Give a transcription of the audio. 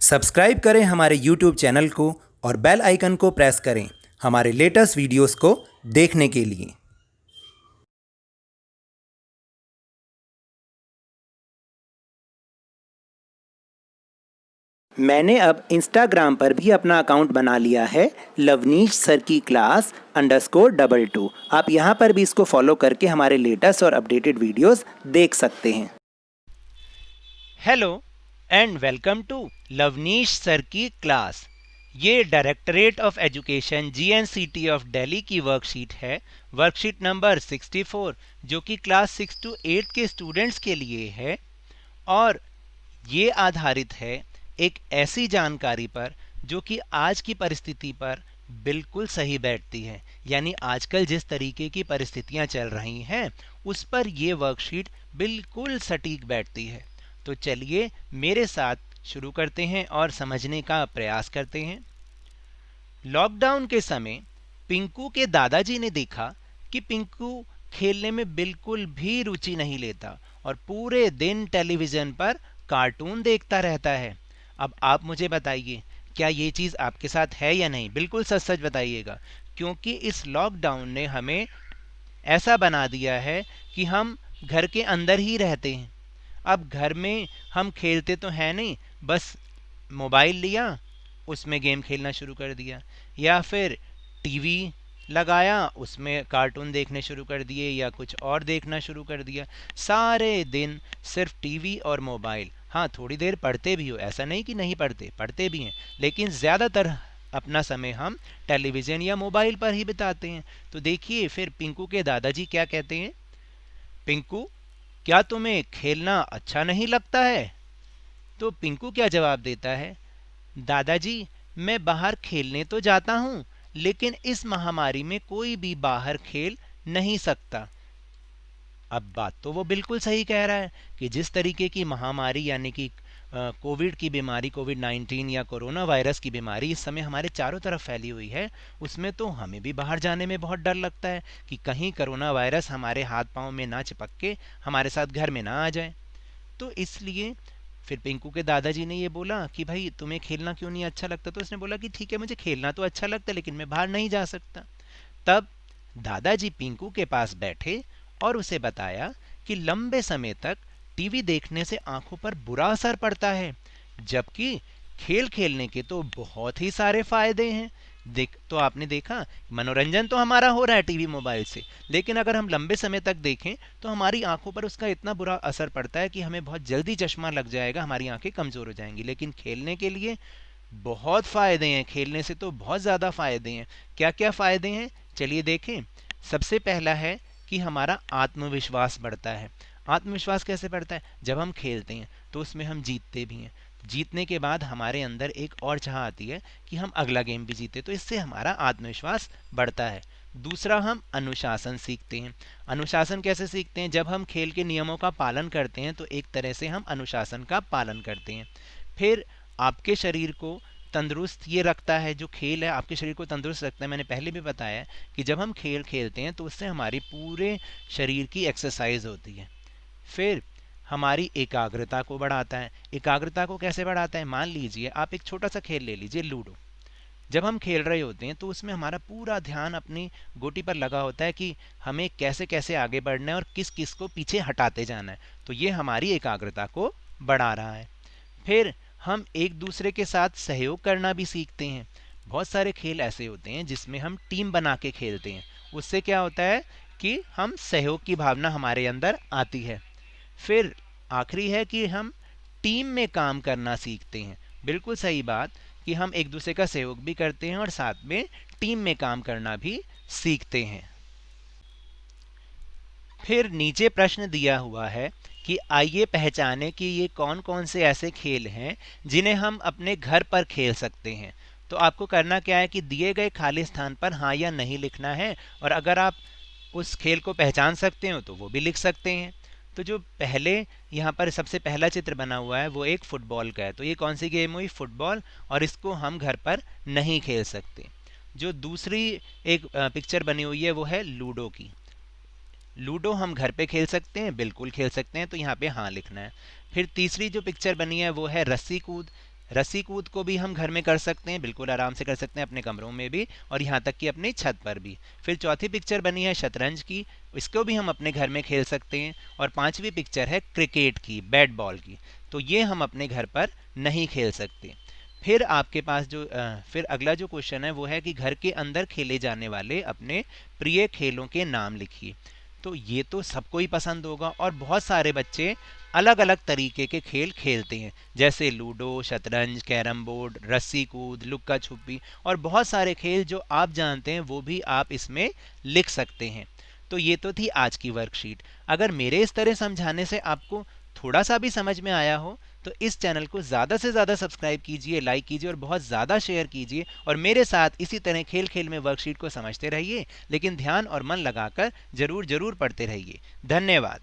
Subscribe करें हमारे YouTube channel को और बेल आइकन को प्रेस करें हमारे लेटेस्ट वीडियोस को देखने के लिए। मैंने अब इंस्टाग्राम पर भी अपना अकाउंट बना लिया है, लवनीश सर की क्लास _22। आप यहाँ पर भी इसको फॉलो करके हमारे लेटेस्ट और अपडेटेड वीडियोस देख सकते हैं। Hello and welcome to Lavneesh sir की क्लास। ये directorate of education GNCT of Delhi की वर्कशीट है, वर्कशीट नंबर 64, जो कि क्लास 6 to 8 के स्टूडेंट्स के लिए है। और ये आधारित है एक ऐसी जानकारी पर जो कि आज की परिस्थिति पर बिल्कुल सही बैठती है, यानी आजकल जिस तरीके की परिस्थितियां चल रही हैं उस पर ये वर्कशीट बिल्कुल सटीक बैठती है। तो चलिए मेरे साथ शुरू करते हैं और समझने का प्रयास करते हैं। लॉकडाउन के समय पिंकू के दादाजी ने देखा कि पिंकू खेलने में बिल्कुल भी रुचि नहीं लेता और पूरे दिन टेलीविजन पर कार्टून देखता रहता है। अब आप मुझे बताइए, क्या ये चीज़ आपके साथ है या नहीं? बिल्कुल सच सच बताइएगा, क्योंकि इस लॉकडाउन ने हमें ऐसा बना दिया है कि हम घर के अंदर ही रहते हैं। अब घर में हम खेलते तो हैं नहीं, बस मोबाइल लिया, उसमें गेम खेलना शुरू कर दिया, या फिर टीवी लगाया, उसमें कार्टून देखने शुरू कर दिए या कुछ और देखना शुरू कर दिया। सारे दिन सिर्फ टीवी और मोबाइल। हाँ, थोड़ी देर पढ़ते भी हो, ऐसा नहीं कि नहीं पढ़ते, पढ़ते भी हैं, लेकिन ज़्यादातर अपना समय हम टेलीविज़न या मोबाइल पर ही बिताते हैं। तो देखिए फिर पिंकू के दादाजी क्या कहते हैं। पिंकू, क्या तुम्हें खेलना अच्छा नहीं लगता है? तो पिंकू क्या जवाब देता है, दादाजी मैं बाहर खेलने तो जाता हूँ, लेकिन इस महामारी में कोई भी बाहर खेल नहीं सकता। अब बात तो वो बिल्कुल सही कह रहा है कि जिस तरीके की महामारी यानी कि कोविड की बीमारी, कोविड-19 या कोरोना वायरस की बीमारी इस समय हमारे चारों तरफ फैली हुई है, उसमें तो हमें भी बाहर जाने में बहुत डर लगता है कि कहीं कोरोना वायरस हमारे हाथ पांव में ना चिपक के हमारे साथ घर में ना आ जाए। तो इसलिए फिर पिंकू के दादाजी ने ये बोला कि भाई तुम्हें खेलना क्यों नहीं अच्छा लगता? तो उसने बोला कि ठीक है, मुझे खेलना तो अच्छा लगता है, लेकिन मैं बाहर नहीं जा सकता। तब दादाजी पिंकू के पास बैठे और उसे बताया कि लंबे समय तक टीवी देखने से आंखों पर बुरा असर पड़ता है, जबकि खेल खेलने के तो बहुत ही सारे फायदे हैं। देख, तो आपने देखा, मनोरंजन तो हमारा हो रहा है टीवी मोबाइल से, लेकिन अगर हम लंबे समय तक देखें तो हमारी आंखों पर उसका इतना बुरा असर पड़ता है कि हमें बहुत जल्दी चश्मा लग जाएगा, हमारी आंखें कमजोर हो जाएंगी। लेकिन खेलने के लिए बहुत फायदे हैं, खेलने से तो बहुत ज़्यादा फायदे हैं। क्या क्या फायदे हैं, चलिए देखें। सबसे पहला है कि हमारा आत्मविश्वास बढ़ता है। आत्मविश्वास कैसे बढ़ता है? जब हम खेलते हैं तो उसमें हम जीतते भी हैं। जीतने के बाद हमारे अंदर एक और चाह आती है कि हम अगला गेम भी जीते, तो इससे हमारा आत्मविश्वास बढ़ता है। दूसरा, हम अनुशासन सीखते हैं। अनुशासन कैसे सीखते हैं? जब हम खेल के नियमों का पालन करते हैं तो एक तरह से हम अनुशासन का पालन करते हैं। फिर आपके शरीर को तंदुरुस्त ये रखता है, जो खेल है आपके शरीर को तंदुरुस्त रखता है। मैंने पहले भी बताया कि जब हम खेल खेलते हैं तो उससे हमारी पूरे शरीर की एक्सरसाइज होती है। फिर हमारी एकाग्रता को बढ़ाता है। एकाग्रता को कैसे बढ़ाता है? मान लीजिए आप एक छोटा सा खेल ले लीजिए, लूडो। जब हम खेल रहे होते हैं तो उसमें हमारा पूरा ध्यान अपनी गोटी पर लगा होता है कि हमें कैसे कैसे आगे बढ़ना है और किस किस को पीछे हटाते जाना है। तो ये हमारी एकाग्रता को बढ़ा रहा है। फिर हम एक दूसरे के साथ सहयोग करना भी सीखते हैं। बहुत सारे खेल ऐसे होते हैं जिसमें हम टीम बना के खेलते हैं। उससे क्या होता है कि हम सहयोग की भावना हमारे अंदर आती है। फिर आखिरी है कि हम टीम में काम करना सीखते हैं। बिल्कुल सही बात कि हम एक दूसरे का सहयोग भी करते हैं और साथ में टीम में काम करना भी सीखते हैं। फिर नीचे प्रश्न दिया हुआ है कि आइए पहचानें कि ये कौन कौन से ऐसे खेल हैं जिन्हें हम अपने घर पर खेल सकते हैं। तो आपको करना क्या है कि दिए गए खाली स्थान पर हाँ या नहीं लिखना है, और अगर आप उस खेल को पहचान सकते हो तो वो भी लिख सकते हैं। तो जो पहले यहाँ पर सबसे पहला चित्र बना हुआ है वो एक फुटबॉल का है। तो ये कौन सी गेम हुई? फुटबॉल। और इसको हम घर पर नहीं खेल सकते। जो दूसरी एक पिक्चर बनी हुई है वो है लूडो की। लूडो हम घर पे खेल सकते हैं, बिल्कुल खेल सकते हैं, तो यहाँ पे हाँ लिखना है। फिर तीसरी जो पिक्चर बनी है वो है रस्सी कूद। रस्सी कूद को भी हम घर में कर सकते हैं, बिल्कुल आराम से कर सकते हैं, अपने कमरों में भी और यहाँ तक कि अपनी छत पर भी। फिर चौथी पिक्चर बनी है शतरंज की, इसको भी हम अपने घर में खेल सकते हैं। और पांचवी पिक्चर है क्रिकेट की, बैट बॉल की, तो ये हम अपने घर पर नहीं खेल सकते। फिर आपके पास फिर अगला जो क्वेश्चन है वो है कि घर के अंदर खेले जाने वाले अपने प्रिय खेलों के नाम लिखिए। तो ये तो सबको ही पसंद होगा और बहुत सारे बच्चे अलग अलग तरीके के खेल खेलते हैं, जैसे लूडो, शतरंज, कैरम बोर्ड, रस्सी कूद, लुक्का छुपी और बहुत सारे खेल जो आप जानते हैं वो भी आप इसमें लिख सकते हैं। तो ये तो थी आज की वर्कशीट। अगर मेरे इस तरह समझाने से आपको थोड़ा सा भी समझ में आया हो तो इस चैनल को ज़्यादा से ज़्यादा सब्सक्राइब कीजिए, लाइक कीजिए और बहुत ज़्यादा शेयर कीजिए और मेरे साथ इसी तरह खेल खेल में वर्कशीट को समझते रहिए, लेकिन ध्यान और मन लगाकर ज़रूर पढ़ते रहिए। धन्यवाद।